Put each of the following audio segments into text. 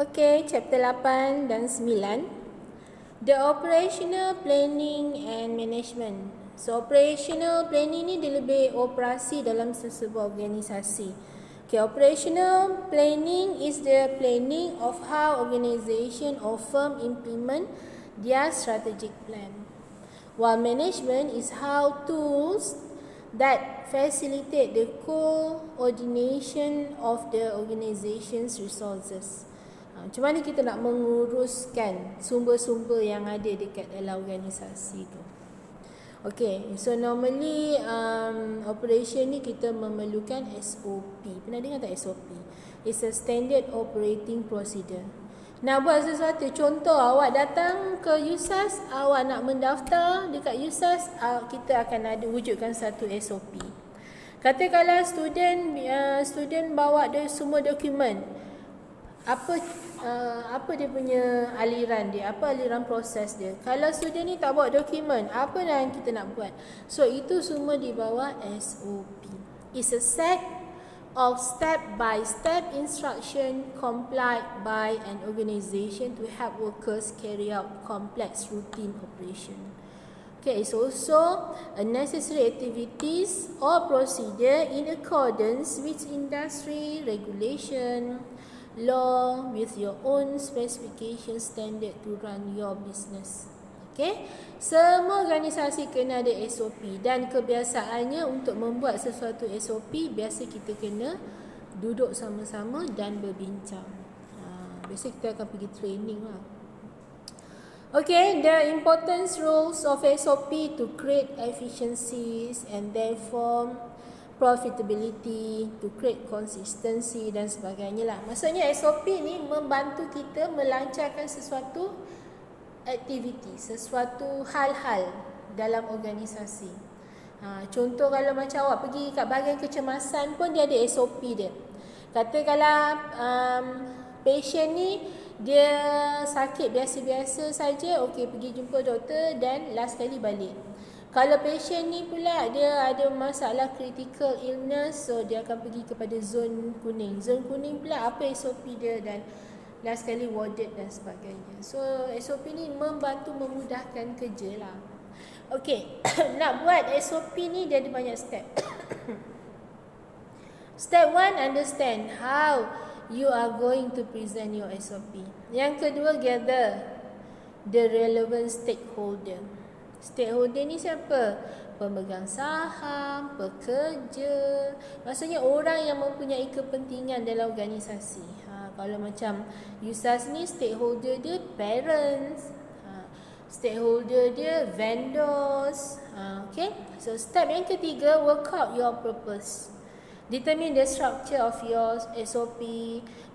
Okey, chapter 8 dan 9. The operational planning and management. So, operational planning ni dia lebih operasi dalam sesebuah organisasi. Okay, operational planning is the planning of how organization or firm implement their strategic plan. While management is how tools that facilitate the coordination of the organization's resources. Macam mana kita nak menguruskan sumber-sumber yang ada dekat dalam organisasi tu. Okay, so normally operation ni kita memerlukan SOP. Pernah dengar tak SOP? It's a standard operating procedure. Nak buat sesuatu, contoh awak datang ke USAS, awak nak mendaftar dekat USAS, kita akan ada wujudkan satu SOP. Katakanlah student bawa semua dokumen. Apa dia punya aliran dia, apa aliran proses dia. Kalau student ni tak bawa dokumen, apa yang kita nak buat? So itu semua di bawah SOP. It's a set of step-by-step instruction complied by an organization to help workers carry out complex routine operation. Okay, it's also a necessary activities or procedure in accordance with industry regulation, law, with your own specification standard to run your business. Okay, semua organisasi kena ada SOP dan kebiasaannya untuk membuat sesuatu SOP biasa kita kena duduk sama-sama dan berbincang. Biasa kita akan pergi training lah. Okay, the importance rules of SOP to create efficiencies and therefore profitability, to create consistency dan sebagainya lah. Maksudnya SOP ni membantu kita melancarkan sesuatu aktiviti, sesuatu hal-hal dalam organisasi. Contoh kalau macam awak pergi kat bahagian kecemasan pun dia ada SOP dia. Katakanlah patient ni dia sakit biasa-biasa saja, okey pergi jumpa doktor dan last kali balik. Kalau patient ni pula dia ada masalah critical illness, so dia akan pergi kepada zon kuning. Zon kuning pula apa SOP dia dan last kali warded dan sebagainya. So SOP ni membantu memudahkan kerja lah. Okey, nak buat SOP ni dia ada banyak step. Step 1, understand how you are going to present your SOP. Yang kedua, gather the relevant stakeholder. Stakeholder ni siapa? Pemegang saham, pekerja, maksudnya orang yang mempunyai kepentingan dalam organisasi. Kalau macam USAS ni, stakeholder dia parents, stakeholder dia vendors. Okay, so step yang ketiga, work out your purpose. Determine the structure of your SOP,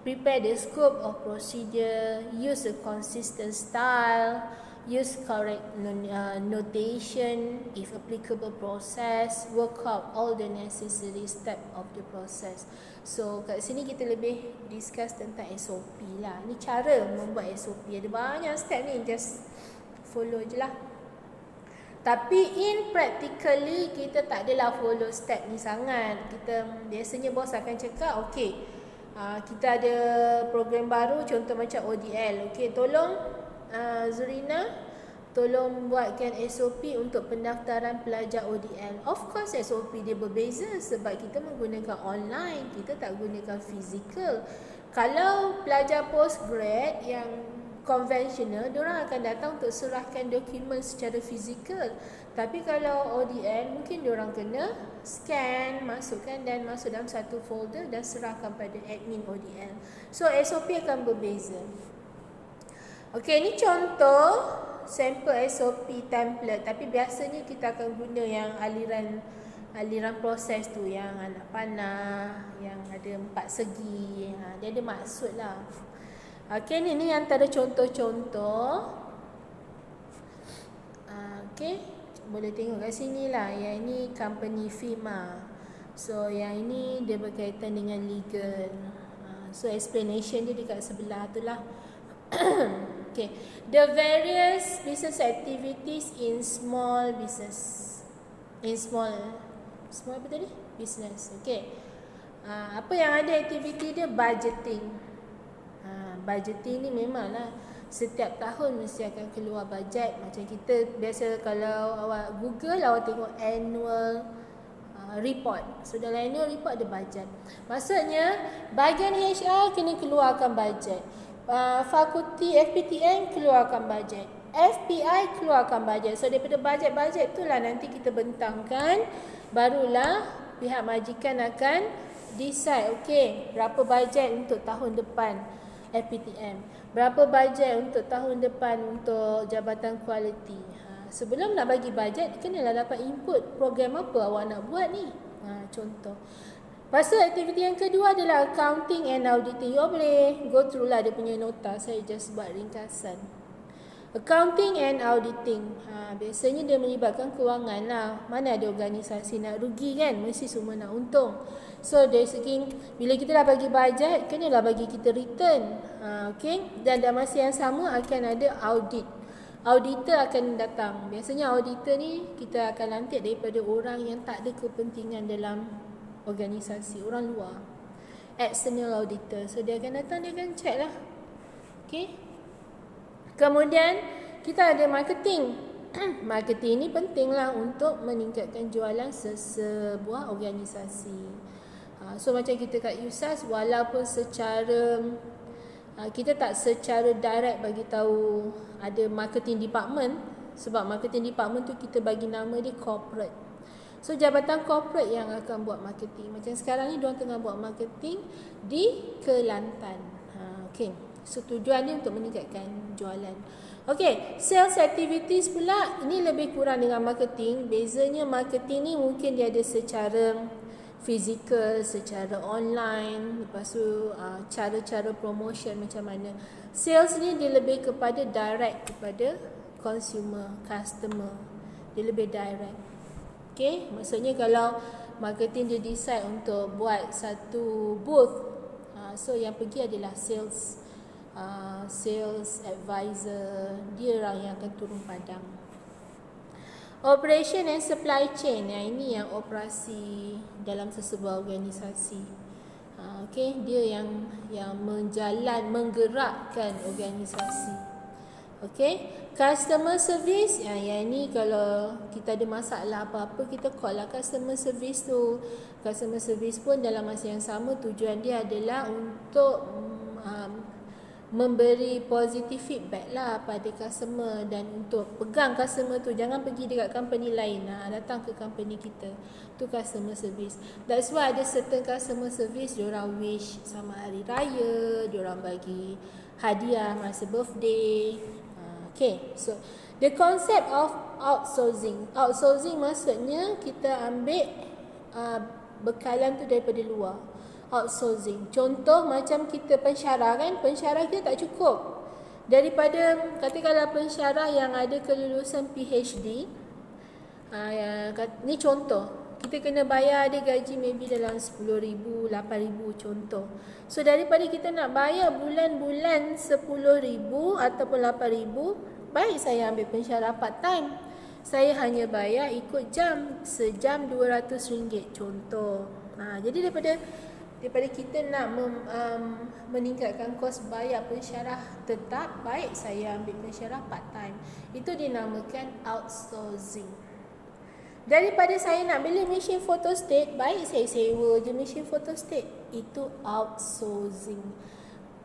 prepare the scope of procedure, use a consistent style, use correct notation if applicable process, work out all the necessary step of the process. So kat sini kita lebih discuss tentang SOP lah. Ni cara membuat SOP. Ada banyak step ni, just follow je lah. Tapi in practically kita tak adalah follow step ni sangat. Kita biasanya bos akan cakap, okay, kita ada program baru, contoh macam ODL. Okay, tolong Zurina, tolong buatkan SOP untuk pendaftaran pelajar ODL. Of course SOP dia berbeza sebab kita menggunakan online, kita tak gunakan fizikal. Kalau pelajar postgrad yang konvensional, diorang akan datang untuk serahkan dokumen secara fizikal. Tapi kalau ODL, mungkin diorang kena scan, masukkan dan masuk dalam satu folder dan serahkan pada admin ODL. So SOP akan berbeza. Okey, ni contoh sampel SOP template, tapi biasanya kita akan guna yang aliran proses tu, yang anak panah, yang ada 4 segi. Dia ada maksud lah. Okey, ni antara contoh-contoh. Okey, boleh tengok kat sini lah. Yang ini company FIMA. So yang ini dia berkaitan dengan legal. So explanation dia dekat sebelah tu lah. Okay, the various business activities in small business. In small apa tadi? Business. Okay. Apa yang ada aktiviti dia? Budgeting. budgeting ni memanglah setiap tahun mesti akan keluar bajet. Macam kita biasa kalau awak Google, awak tengok annual report. So dalam annual report ada bajet. Maksudnya bahagian HR kena keluarkan bajet. Fakulti FPTN keluarkan bajet. FPI keluarkan bajet. So daripada bajet-bajet itulah nanti kita bentangkan, barulah pihak majikan akan decide, okey, berapa bajet untuk tahun depan FPTM, berapa bajet untuk tahun depan untuk jabatan kualiti. Sebelum nak bagi bajet, kenalah dapat input program apa awak nak buat ni. Contoh. Lepas tu aktiviti yang kedua adalah accounting and auditing. You boleh go through lah dia punya nota. Saya just buat ringkasan. Accounting and auditing. Biasanya dia melibatkan kewangan lah. Mana ada organisasi nak rugi kan? Mesti semua nak untung. So dari segi bila kita dah bagi bajet, kenalah bagi kita return. Okay? Dan dalam masa yang sama akan ada audit. Auditor akan datang. Biasanya auditor ni kita akan lantik daripada orang yang tak ada kepentingan dalam organisasi, orang luar. External auditor. So dia akan datang, dia akan check lah. Okay? Kemudian kita ada marketing. Marketing ni pentinglah untuk meningkatkan jualan sebuah organisasi. So macam kita kat USAS, walaupun secara kita tak secara direct bagi tahu ada marketing department, sebab marketing department tu kita bagi nama dia corporate. So jabatan corporate yang akan buat marketing. Macam sekarang ni diorang tengah buat marketing di Kelantan. Okay. So tujuan dia untuk meningkatkan jualan. Okay, sales activities pula ini lebih kurang dengan marketing. Bezanya marketing ni mungkin dia ada secara fizikal, secara online. Lepas tu cara-cara promotion macam mana. Sales ni dia lebih kepada direct kepada consumer, customer. Dia lebih direct. Okay, maksudnya kalau marketing dia decide untuk buat satu booth, so yang pergi adalah sales advisor, dia orang yang akan turun padang. Operation and supply chain, ini yang operasi dalam sesebuah organisasi. Okay, dia yang menggerakkan organisasi. Okay, customer service, yang ini kalau kita ada masalah apa-apa, kita call lah customer service tu. Customer service pun dalam masa yang sama tujuan dia adalah untuk memberi positive feedback lah pada customer dan untuk pegang customer tu, jangan pergi dekat company lain, datang ke company kita. Tu customer service. That's why ada certain customer service diorang wish sama hari raya, diorang bagi hadiah masa birthday. Okay, so the concept of outsourcing. Outsourcing maksudnya kita ambil bekalan tu daripada luar. Outsourcing. Contoh macam kita pensyarah kan, pensyarah kita tak cukup. Daripada katakanlah pensyarah yang ada kelulusan PhD, ni contoh, kita kena bayar dia gaji maybe dalam 10,000, 8,000 contoh. So daripada kita nak bayar bulan-bulan 10,000 ataupun 8,000, baik saya ambil pensyarah part time. Saya hanya bayar ikut jam, sejam RM200 contoh. Jadi daripada kita nak meningkatkan kos bayar pensyarah tetap, baik saya ambil pensyarah part time. Itu dinamakan outsourcing. Daripada saya nak beli mesin photostat, baik saya sewa je mesin photostat. Itu outsourcing.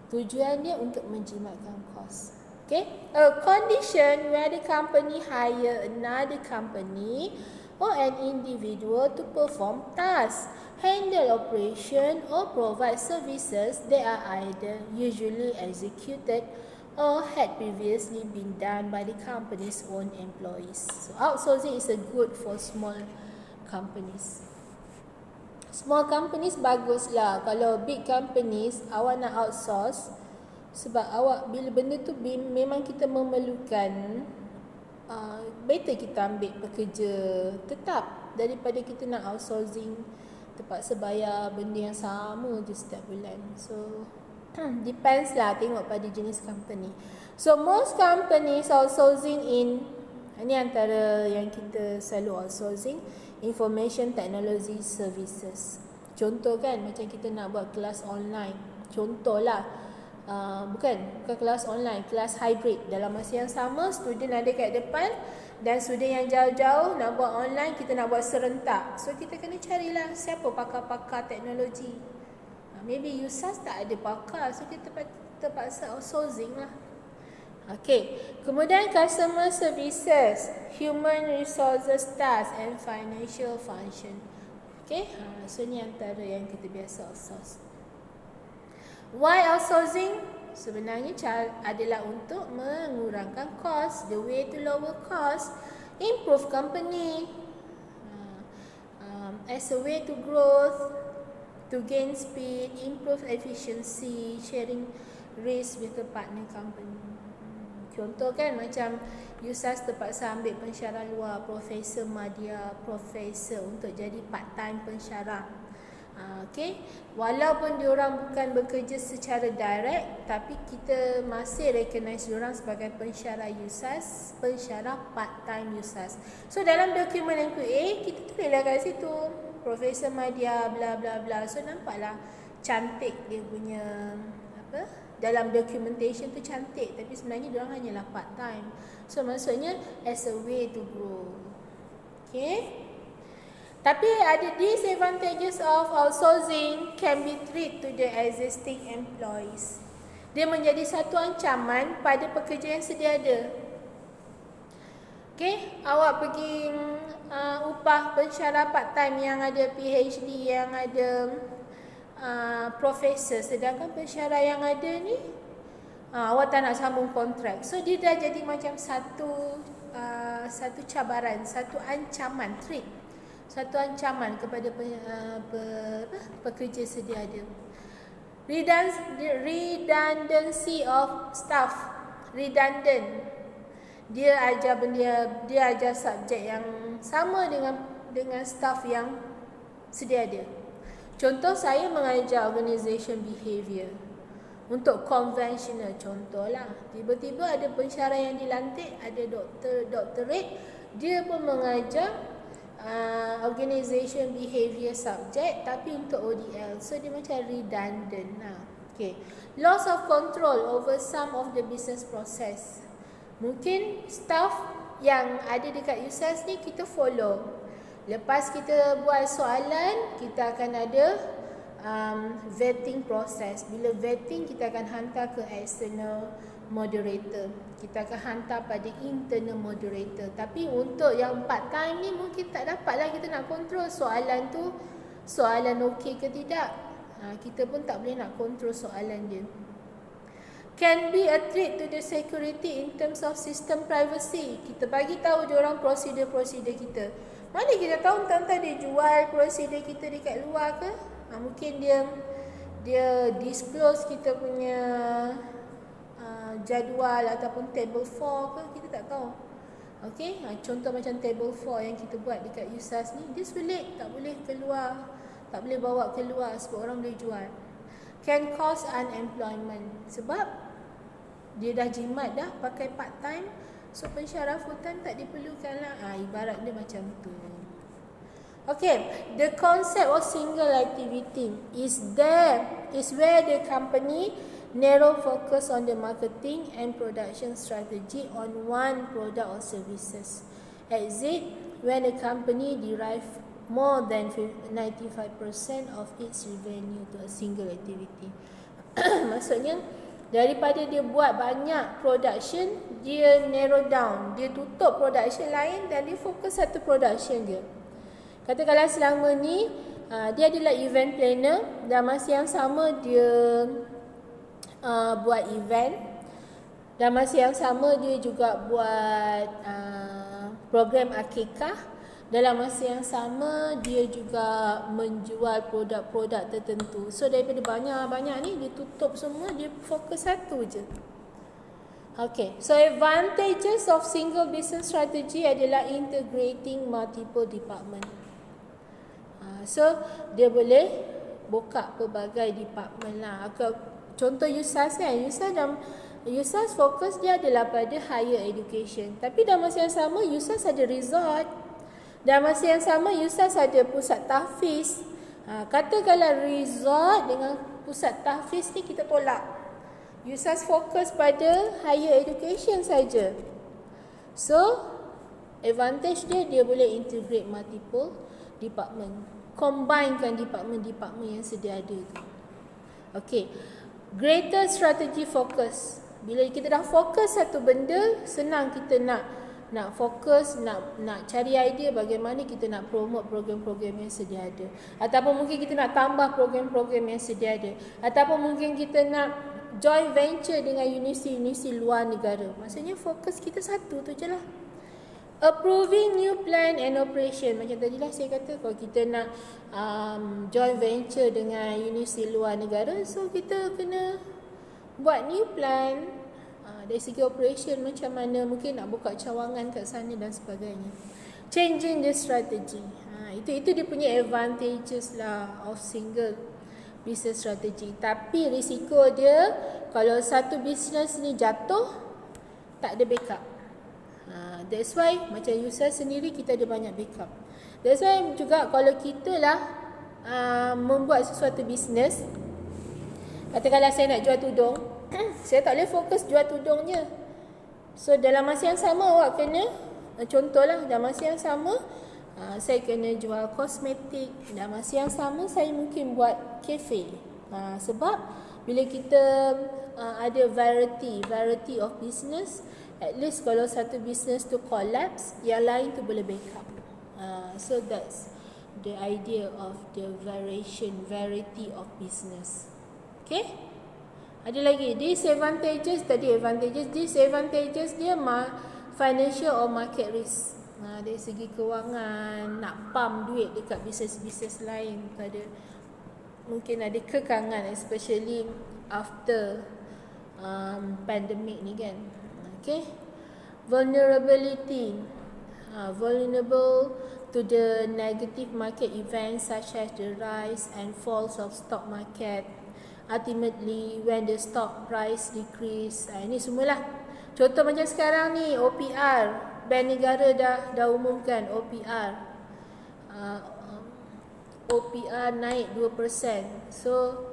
Tujuan dia untuk menjimatkan kos. Okay? A condition where the company hire another company or an individual to perform tasks, handle operation or provide services that are either usually executed or had previously been done by the company's own employees. So outsourcing is a good for small companies. Small companies baguslah. Kalau big companies awak nak outsource, sebab awak bila benda tu memang kita memerlukan, better kita ambil pekerja tetap daripada kita nak outsourcing terpaksa bayar benda yang sama je setiap bulan. So depends lah, tengok pada jenis company. So most companies outsourcing ini antara yang kita selalu outsourcing, information technology services. Contoh kan, macam kita nak buat kelas online, contoh lah, bukan kelas online, kelas hybrid. Dalam masa yang sama, student ada kat depan dan student yang jauh-jauh nak buat online, kita nak buat serentak. So kita kena carilah siapa pakar-pakar teknologi. Maybe USAS tak ada pakar, so kita terpaksa outsourcing lah. Okay, kemudian customer services, human resources task and financial function. Okay, so ni antara yang kita biasa outsource. Why outsourcing? Sebenarnya adalah untuk mengurangkan cost. The way to lower cost, improve company, as a way to growth, to gain speed, improve efficiency, sharing risk with the partner company. Contoh kan macam USAS terpaksa ambil pensyarah luar, Profesor Madya, Profesor untuk jadi part-time pensyarah. Okay, walaupun diorang bukan bekerja secara direct, tapi kita masih recognize diorang sebagai pensyarah USAS, pensyarah part-time USAS. So dalam dokumen yang QA, kita tulislah kat situ Profesor Madya bla bla bla. So nampaklah cantik dia punya apa? Dalam documentation tu cantik, tapi sebenarnya diorang hanyalah part-time. So maksudnya as a way to grow. Okay. Tapi ada disadvantages of outsourcing can be treated to the existing employees. Dia menjadi satu ancaman pada pekerja yang sedia ada. Okay, awak pergi upah pensyarah part-time yang ada PhD, yang ada profesor, sedangkan pensyarah yang ada ni awak tak nak sambung kontrak. So dia dah jadi macam satu cabaran, satu ancaman, threat. Satu ancaman kepada pekerja sedia ada. Redundancy of staff. Redundant. Dia ajar subjek yang sama dengan staff yang sedia ada. Contoh, saya mengajar organisation behavior untuk konvensional, contohlah. Tiba-tiba ada pensyarah yang dilantik, ada doctorate, dia pun mengajar organization behavior subject tapi untuk ODL. So dia macam redundant lah. Okay. Loss of control over some of the business process. Mungkin staff yang ada dekat USAS ni kita follow. Lepas kita buat soalan, kita akan ada vetting process. Bila vetting, kita akan hantar ke external moderator. Kita akan hantar pada internal moderator. Tapi untuk yang part time ni mungkin tak dapatlah kita nak kontrol soalan tu, soalan okey ke tidak. Kita pun tak boleh nak kontrol soalan dia. Can be a threat to the security in terms of system privacy. Kita bagi tahu diorang prosedur-prosedur kita. Mana kita tahu entah dia jual prosedur kita dekat luar ke? Mungkin dia disclose kita punya jadual ataupun table 4 ke, kita tak tahu. Okey, contoh macam table 4 yang kita buat dekat USAS ni, dia sulit, tak boleh keluar, tak boleh bawa keluar sebab orang boleh jual. Can cause unemployment sebab dia dah jimat dah pakai part time, so pensyarah full time tak diperlukan lah. Ibarat dia macam tu. Okay, the concept of single activity is where the company narrow focus on the marketing and production strategy on one product or services. Exit when a company derive more than 95% of its revenue to a single activity. Maksudnya daripada dia buat banyak production, dia narrow down, dia tutup production lain dan dia fokus satu production dia. Katakanlah selama ni dia adalah event planner dan masa yang sama dia buat event, dan masa yang sama dia juga buat program akikah. Dalam masa yang sama dia juga menjual produk-produk tertentu. So daripada banyak-banyak ni dia tutup semua, dia fokus satu je. Okay, so advantages of single business strategy adalah integrating multiple department. So dia boleh buka pelbagai department lah. Contoh USAS kan, USAS fokus dia adalah pada higher education. Tapi dalam masa yang sama USAS ada resort. Dalam masa yang sama USAS ada pusat tahfiz. Katakanlah resort dengan pusat tahfiz ni kita tolak. USAS fokus pada higher education saja. So, advantage dia boleh integrate multiple department. Combinekan department-department yang sedia ada tu. Okay. Greater strategy focus. Bila kita dah fokus satu benda, senang kita nak fokus, nak cari idea bagaimana kita nak promote program-program yang sedia ada. Ataupun mungkin kita nak tambah program-program yang sedia ada. Ataupun mungkin kita nak joint venture dengan universiti-universiti luar negara. Maksudnya fokus kita satu tu je lah. Approving new plan and operation. Macam tadilah saya kata, kalau kita nak joint venture dengan universiti luar negara, so kita kena buat new plan. Dari segi operation macam mana, mungkin nak buka cawangan kat sana dan sebagainya. Changing the strategy. Itu dia punya advantages lah of single business strategy. Tapi risiko dia, kalau satu business ni jatuh, tak ada backup. That's why macam USAS sendiri kita ada banyak backup. That's why juga kalau kita lah membuat sesuatu bisnes, katakanlah saya nak jual tudung, saya tak boleh fokus jual tudungnya. So dalam masa yang sama awak kena, contohlah dalam masa yang sama saya kena jual kosmetik, dalam masa yang sama saya mungkin buat kafe. Sebab bila kita ada variety of business, at least kalau satu business tu collapse, yang lain tu boleh backup. So that's the idea of the variety of business. Okay? Ada lagi disadvantages, tadi advantages. Disadvantages dia financial or market risk. Dari segi kewangan, nak pump duit dekat bisnes-bisnes lain, mungkin ada kekangan, especially after pandemic ni kan. Okay. Vulnerability. Vulnerable to the negative market events such as the rise and falls of stock market. Ultimately, when the stock price decrease. Ini semualah. Contoh macam sekarang ni, OPR. Bank negara dah umumkan OPR. OPR naik 2%. So,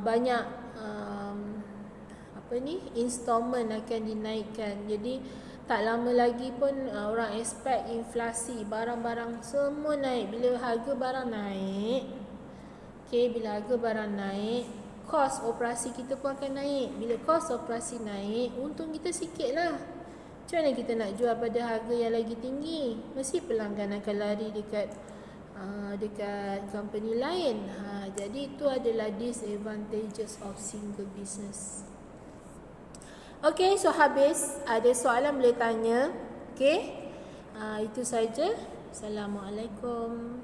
banyak installment akan dinaikkan. Jadi tak lama lagi pun orang expect inflasi, barang-barang semua naik. Bila harga barang naik, bila harga barang naik, kos operasi kita pun akan naik. Bila kos operasi naik, untung kita sikit lah. Macam mana kita nak jual pada harga yang lagi tinggi? Mesti pelanggan akan lari dekat company lain. Jadi itu adalah disadvantages of single business. Okay, so habis. Ada soalan boleh tanya. Okay, itu saja. Assalamualaikum.